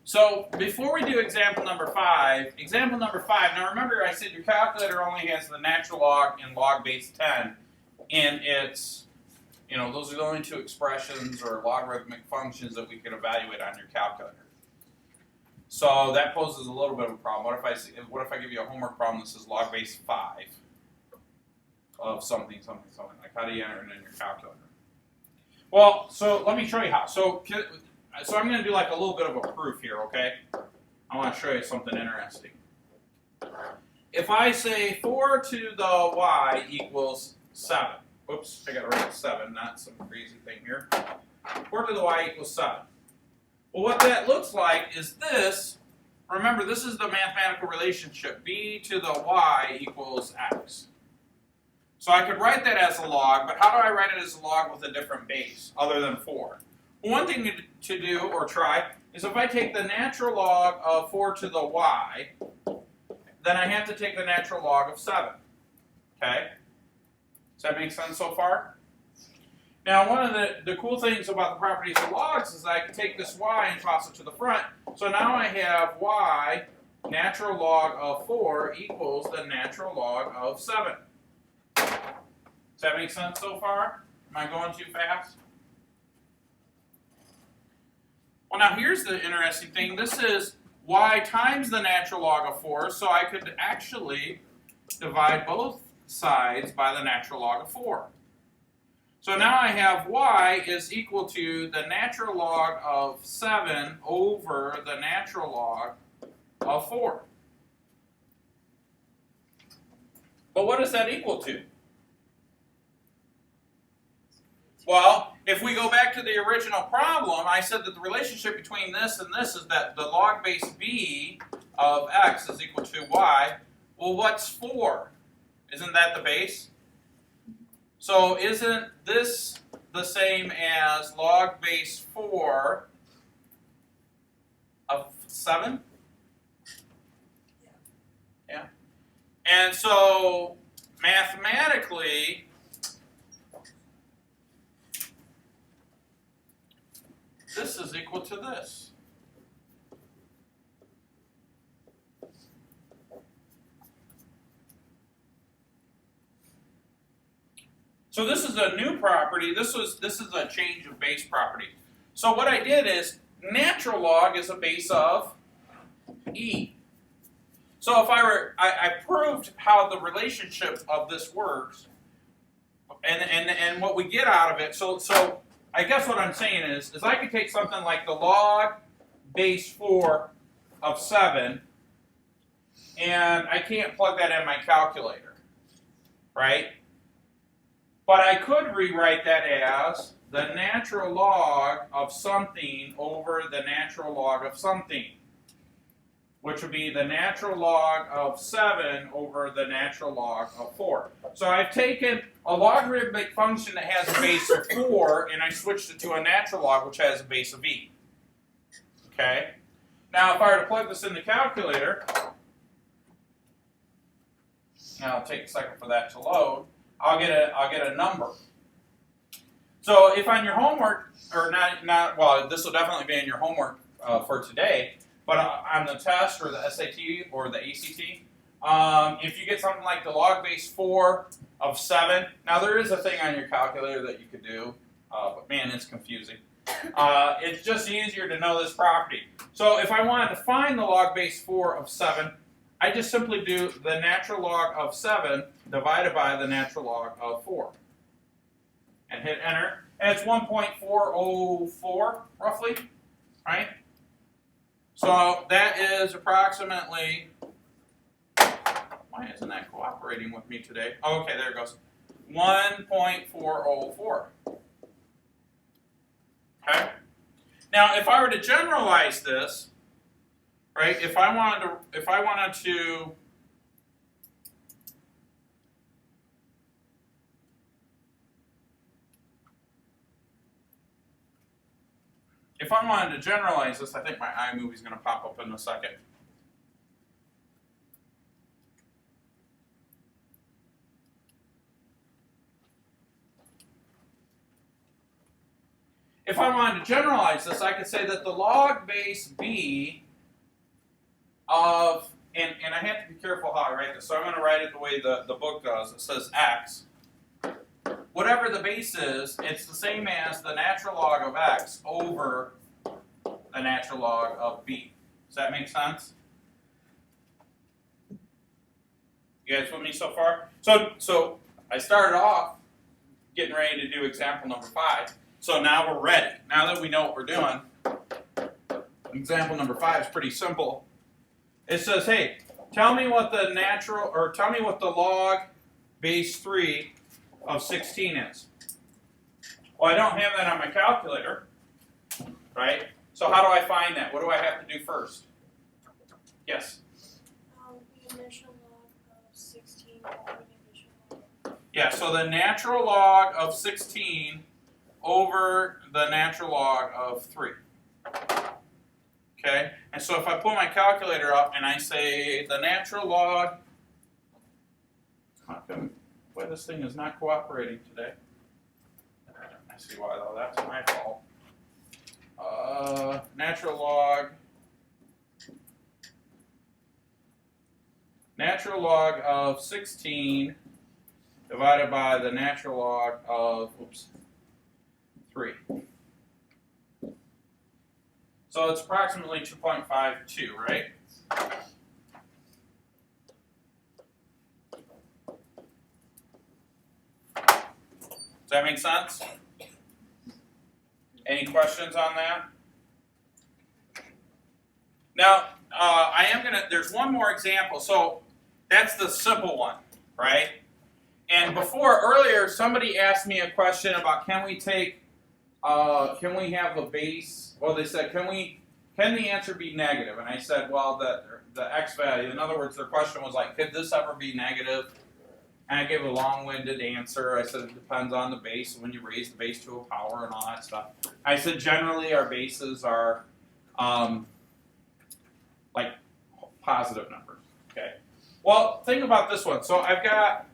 So before we do example number 5, now remember I said your calculator only has the natural log and log base 10, and it's, those are the only two expressions or logarithmic functions that we can evaluate on your calculator. So that poses a little bit of a problem. What if I give you a homework problem that says log base 5 of something, something, something? Like, how do you enter it in your calculator? Well, so let me show you how. So I'm going to do like a little bit of a proof here, okay? I want to show you something interesting. If I say 4 to the y equals 7. Oops, I got to write 7, not some crazy thing here. 4 to the y equals 7. Well, what that looks like is this. Remember, this is the mathematical relationship. B to the y equals x. So I could write that as a log, but how do I write it as a log with a different base other than 4? One thing to do or try is if I take the natural log of 4 to the y, then I have to take the natural log of 7. Okay? Does that make sense so far? Now, one of the cool things about the properties of logs is I can take this y and toss it to the front. So now I have y natural log of 4 equals the natural log of 7. Does that make sense so far? Am I going too fast? Well, now here's the interesting thing. This is y times the natural log of 4, so I could actually divide both sides by the natural log of 4. So now I have y is equal to the natural log of 7 over the natural log of 4. But what does that equal to? Well, if we go back to the original problem, I said that the relationship between this and this is that the log base b of x is equal to y. Well, what's 4? Isn't that the base? So isn't this the same as log base 4 of 7? Yeah. And so mathematically, this is equal to this. So this is a new property. This is a change of base property. So what I did is natural log is a base of e. So if I proved how the relationship of this works, and what we get out of it. So I guess what I'm saying is I could take something like the log base 4 of 7, and I can't plug that in my calculator, right? But I could rewrite that as the natural log of something over the natural log of something, which would be the natural log of 7 over the natural log of 4. So I've taken a logarithmic function that has a base of 4, and I switched it to a natural log, which has a base of e. Okay? Now, if I were to plug this in the calculator, now it'll take a second for that to load, I'll get a number. So if on your homework, or not well, this will definitely be in your homework for today, but on the test or the SAT or the ACT, if you get something like the log base 4 of 7, now there is a thing on your calculator that you could do, but man, it's confusing. It's just easier to know this property. So if I wanted to find the log base 4 of 7, I just simply do the natural log of 7 divided by the natural log of 4. And hit enter. And it's 1.404 roughly, right? So that is approximately, why isn't that cooperating with me today? Oh, okay, there it goes. 1.404. Okay? Now, if I were to generalize this, right? If I wanted to generalize this, I think my iMovie is going to pop up in a second. if I wanted to generalize this, I could say that the log base b of, and I have to be careful how I write this, so I'm going to write it the way the book does. It says x. Whatever the base is, it's the same as the natural log of x over the natural log of b. Does that make sense? You guys with me so far? So I started off getting ready to do example number 5. So now we're ready. Now that we know what we're doing, example number 5 is pretty simple. It says, hey, tell me what the log base 3 of 16 is. Well, I don't have that on my calculator, right? So how do I find that? What do I have to do first? Yes? The natural log of 16 over the natural log. Yeah, so the natural log of 16 over the natural log of 3. Okay? And so if I pull my calculator up and I say the natural log, boy, this thing is not cooperating today. I see why though, that's my fault. Natural log of 16 divided by the natural log of 3. So it's approximately 2.52, right? Does that make sense? Any questions on that? Now, there's one more example. So that's the simple one, right? And earlier, somebody asked me a question about can we have a base? Well, they said, can the answer be negative? And I said, well, the x value, in other words, their question was like, could this ever be negative? And I gave a long-winded answer. I said it depends on the base, when you raise the base to a power and all that stuff. I said generally our bases are like positive numbers. Okay. Well, think about this one. So I've got,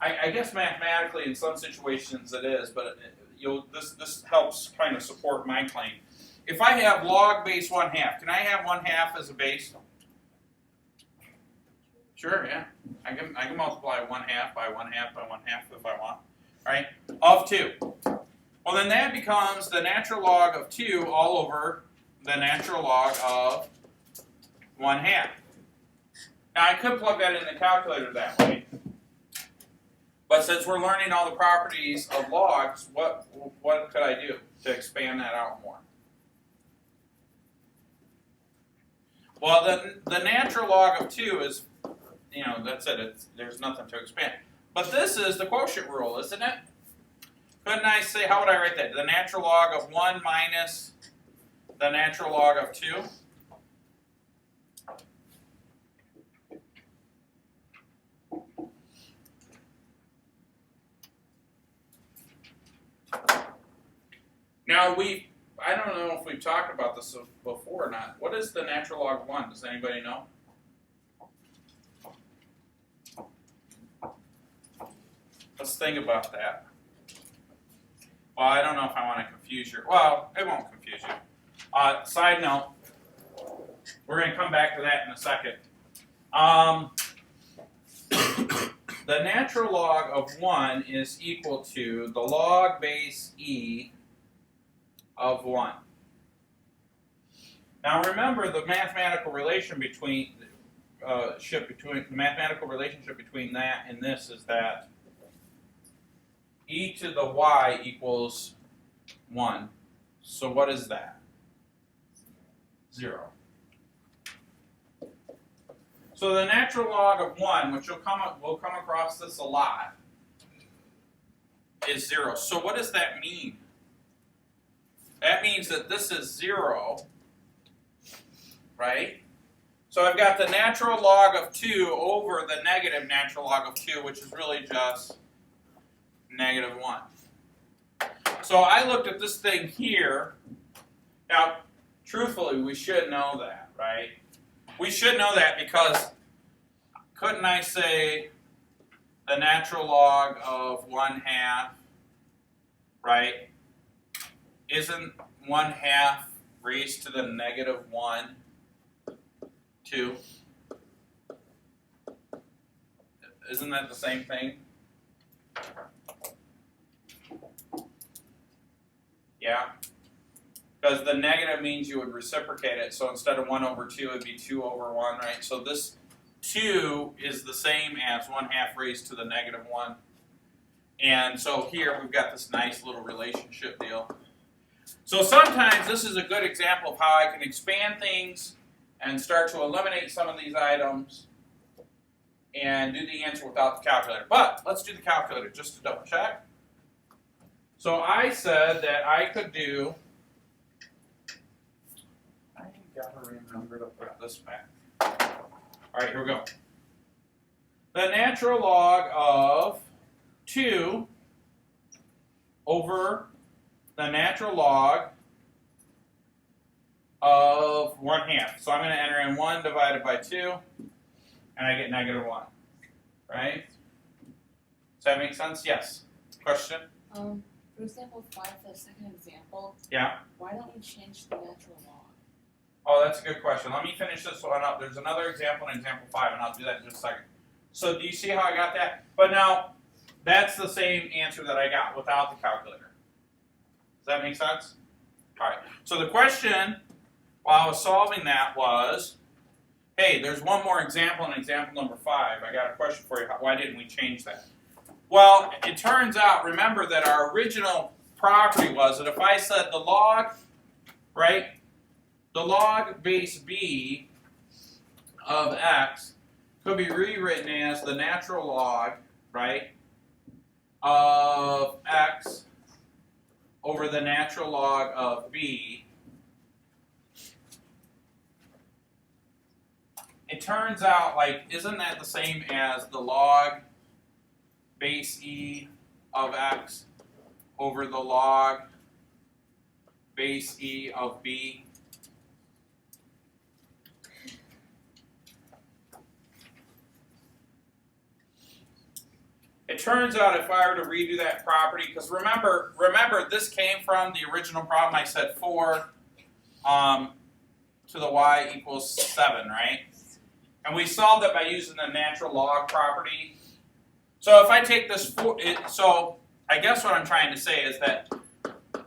I guess mathematically in some situations it is, but this helps kind of support my claim. If I have log base 1/2, can I have 1/2 as a base? Sure, yeah. I can multiply 1/2 by 1/2 by 1/2 if I want. Right? Of 2. Well, then that becomes the natural log of 2 all over the natural log of 1/2. Now I could plug that in the calculator that way. But since we're learning all the properties of logs, what could I do to expand that out more? Well, the natural log of 2 is, that's it. There's nothing to expand. But this is the quotient rule, isn't it? Couldn't I say, how would I write that? The natural log of 1 minus the natural log of 2? Now I don't know if we've talked about this before or not. What is the natural log of 1? Does anybody know? Let's think about that. Well, I don't know if I want to confuse you. Well, it won't confuse you. Side note, we're going to come back to that in a second. The natural log of 1 is equal to the log base e of 1. Now remember the mathematical relationship between that and this is that e to the y equals 1. So what is that? 0. So the natural log of 1, which we'll come across this a lot, is 0. So what does that mean? That means that this is 0, right? So I've got the natural log of 2 over the negative natural log of 2, which is really just negative 1. So I looked at this thing here. Now, truthfully, we should know that, right? We should know that because couldn't I say the natural log of 1/2, right, isn't 1/2 raised to the -1, 2? Isn't that the same thing? Yeah? Because the negative means you would reciprocate it, so instead of 1/2, it'd be 2/1, right? So this 2 is the same as 1/2 raised to the -1. And so here we've got this nice little relationship deal. So sometimes this is a good example of how I can expand things and start to eliminate some of these items and do the answer without the calculator. But let's do the calculator just to double check. So I said that I could do, I gotta remember to put this back. All right, here we go. The natural log of 2 over the natural log of 1/2. So I'm going to enter in 1 divided by 2, and I get -1, right? Does that make sense? Yes. Question? For example 5, the second example. Yeah. Why don't we change the natural log? Oh, that's a good question. Let me finish this one up. There's another example in example 5, and I'll do that in just a second. So do you see how I got that? But now, that's the same answer that I got without the calculator. Does that make sense? All right. So the question while I was solving that was, hey, there's one more example in example number 5. I got a question for you. Why didn't we change that? Well, it turns out, remember that our original property was that if I said the log, right, the log base b of x could be rewritten as the natural log, right, of x over the natural log of b. It turns out, like, isn't that the same as the log base e of x over the log base e of b? It turns out if I were to redo that property, because remember this came from the original problem. I said 4 to the y equals 7, right? And we solved it by using the natural log property. So if I take this 4, so I guess what I'm trying to say is that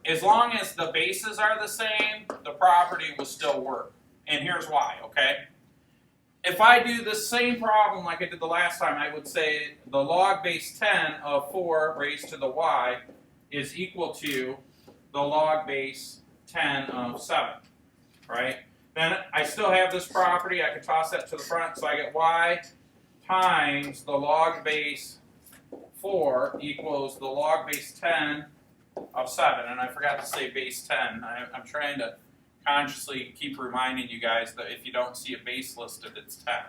as long as the bases are the same, the property will still work. And here's why, okay? If I do the same problem like I did the last time, I would say the log base 10 of 4 raised to the y is equal to the log base 10 of 7, right? Then I still have this property. I can toss that to the front, so I get y times the log base 4 equals the log base 10 of 7. And I forgot to say base 10. I'm trying to consciously keep reminding you guys that if you don't see a base listed, it's 10.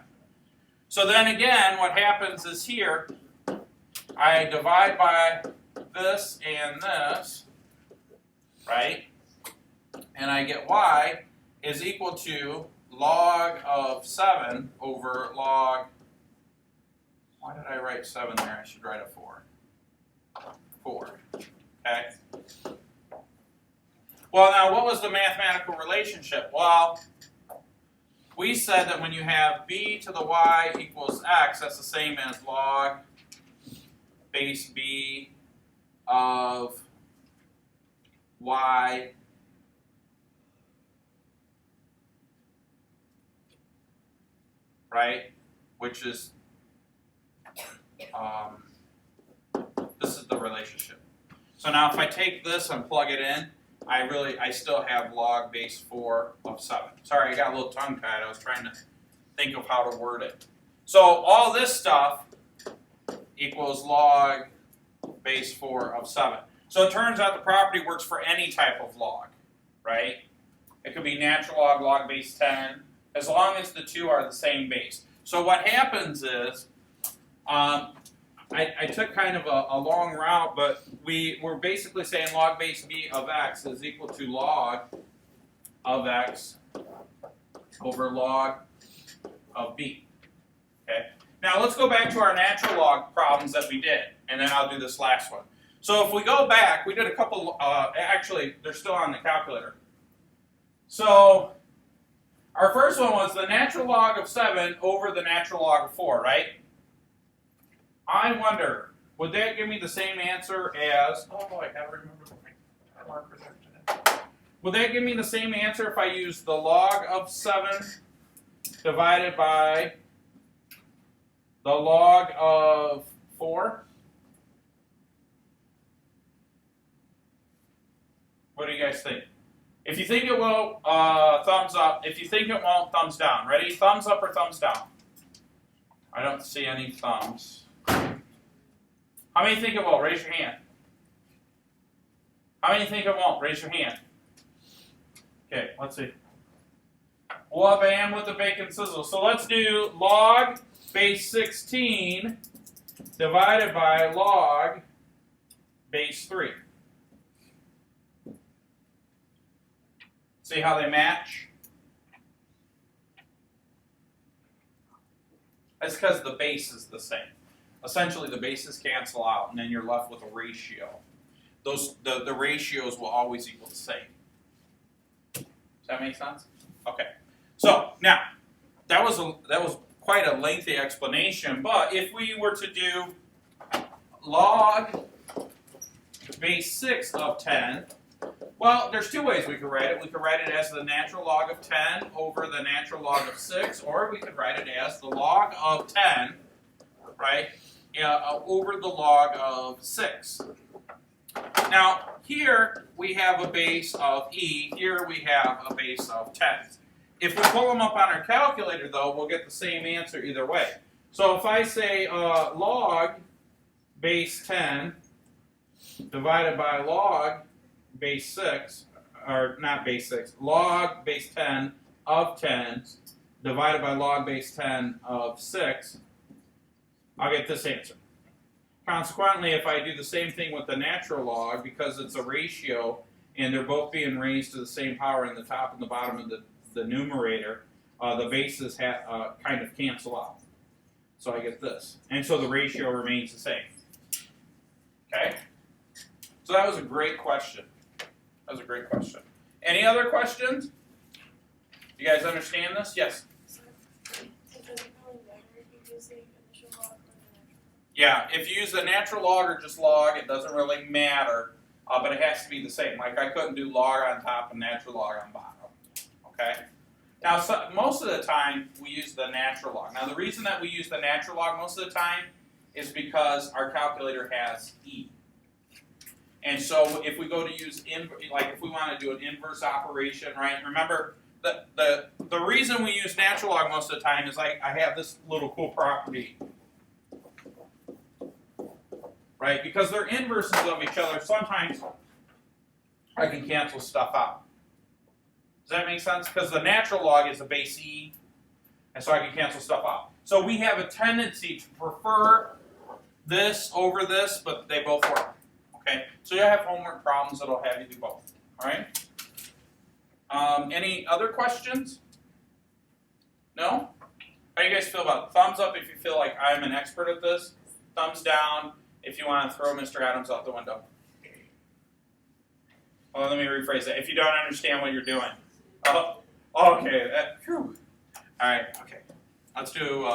So then again, what happens is here, I divide by this and this, right? And I get y is equal to log of 7 over log, why did I write 7 there? I should write a 4. 4, okay? Well, now, what was the mathematical relationship? Well, we said that when you have b to the y equals x, that's the same as log base b of y right? Which is, this is the relationship. So now if I take this and plug it in, I still have log base 4 of 7. Sorry, I got a little tongue-tied. I was trying to think of how to word it. So all this stuff equals log base 4 of 7. So it turns out the property works for any type of log, right? It could be natural log, log base 10, as long as the two are the same base. So what happens is, I took kind of a long route, but we're basically saying log base b of x is equal to log of x over log of b. Okay. Now let's go back to our natural log problems that we did, and then I'll do this last one. So if we go back, we did a couple, actually, they're still on the calculator. So our first one was the natural log of 7 over the natural log of 4, right? I wonder, would that give me the same answer as, oh, I gotta remember my markers today. Would that give me the same answer if I used the log of 7 divided by the log of 4? What do you guys think? If you think it will, thumbs up. If you think it won't, thumbs down. Ready? Thumbs up or thumbs down? I don't see any thumbs. How many think it will? Raise your hand. How many think it won't? Raise your hand. Okay, let's see. We'll have a hand with the bacon sizzle. So let's do log base 16 divided by log base 3. See how they match? That's because the base is the same. Essentially, the bases cancel out, and then you're left with a ratio. The ratios will always equal the same. Does that make sense? Okay. So now, that was quite a lengthy explanation. But if we were to do log base 6 of 10. Well, there's two ways we could write it. We could write it as the natural log of 10 over the natural log of 6, or we could write it as the log of 10, right, over the log of 6. Now, here we have a base of e, here we have a base of 10. If we pull them up on our calculator, though, we'll get the same answer either way. So if I say log base 10 divided by log base 6, or not base 6, log base 10 of 10 divided by log base 10 of 6, I'll get this answer. Consequently, if I do the same thing with the natural log, because it's a ratio and they're both being raised to the same power in the top and the bottom of the numerator, the bases kind of cancel out. So I get this. And so the ratio remains the same. Okay? So that was a great question. That was a great question. Any other questions? You guys understand this? Yes? So it doesn't really matter if you use the initial log or the natural. Yeah, if you use the natural log or just log, it doesn't really matter, but it has to be the same. Like I couldn't do log on top and natural log on bottom. Okay? Now, most of the time, we use the natural log. Now, the reason that we use the natural log most of the time is because our calculator has e. And so if we go to use, like if we want to do an inverse operation, right? Remember, the reason we use natural log most of the time is I have this little cool property, right? Because they're inverses of each other, sometimes I can cancel stuff out. Does that make sense? Because the natural log is a base e, and so I can cancel stuff out. So we have a tendency to prefer this over this, but they both work. Okay, so you'll have homework problems that'll have you do both. All right. Any other questions? No? How do you guys feel about it? Thumbs up if you feel like I'm an expert at this. Thumbs down if you want to throw Mr. Adams out the window. Well, let me rephrase that. If you don't understand what you're doing. Oh, okay. All right. Okay. Let's do